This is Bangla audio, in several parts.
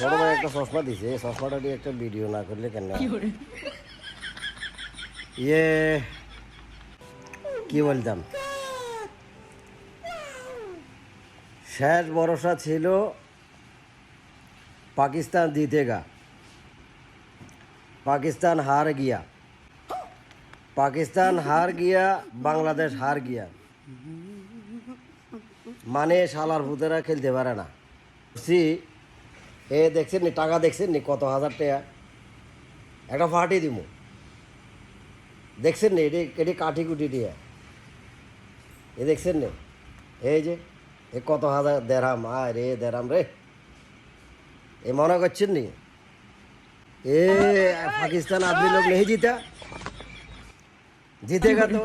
বড় ভাই একটা চশমা দিছে, এই চশমাটা দিয়ে একটা ভিডিও না করলে কেন হয়? ইয়ে কি বলতাম, শেষ ভরসা ছিল पाकिस्तान जीतेगा, पाकिस्तान हार गया, पाकिस्तान हार गया, बांग्लादेश हार गया। মানে শালার ভূতেরা খেলতে পারে না। সি এ দেখছেন নি টাকা, দেখছেন নি কত হাজার টাকা, একটা পার্টি দিব, দেখছেন নি এটি এটি কাঠি কুটি দিয়ে, এ দেখছেন নি এই যে এ কত হাজার দেড়হাম, আয় রে দেড়হাম রে, ये मना करছেন নি ए पाकिस्तान आदमी लोग नहीं जीता, जीतेगा तो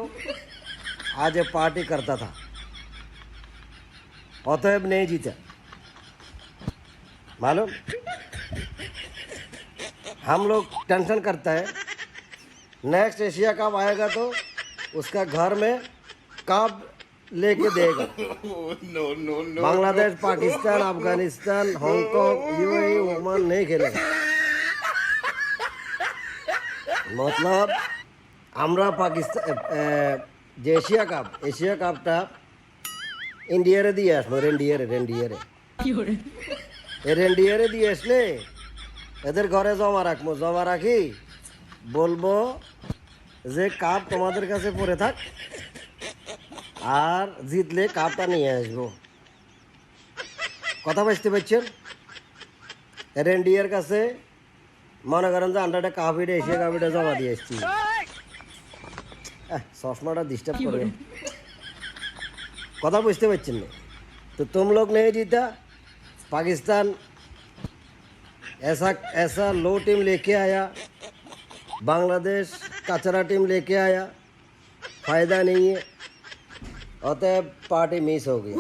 आज ये पार्टी करता था, अतएव नहीं जीता। मालूम हम लोग टेंशन करता है नेक्स्ट एशिया कप आएगा तो उसका घर में कप लेके देगा। Bangladesh, Pakistan, Afghanistan, Hong Kong, UAE, Oman नहीं खेलेगा। मतलब আমরা পাকিস্তান যে এশিয়া কাপটা ইন্ডিয়ারে দিয়ে আসবো, রেন্ডিয়ারে দিয়ে আসলে এদের ঘরে জমা রাখবো, জমা রাখি বলবো যে কাপ তোমাদের কাছে পড়ে থাক, আর জিতলে কাপটা নিয়ে আসবো। কথা বুঝতে পারছেন? রেন্ডিয়ার কাছে মনে করেন যে আন্ডারটা কাপিটা এশিয়া কাপিটা জমা দিয়ে এসছি। চশমাটা ডিস্টার্ব করবে, কথা বুঝতে পারছেন না? तो तुम लोग नहीं जीता, पाकिस्तान ऐसा लो टीम लेके आया, बांग्लादेश कचरा टीम लेके आया, फायदा नहीं है, अतः पार्टी मिस हो गई।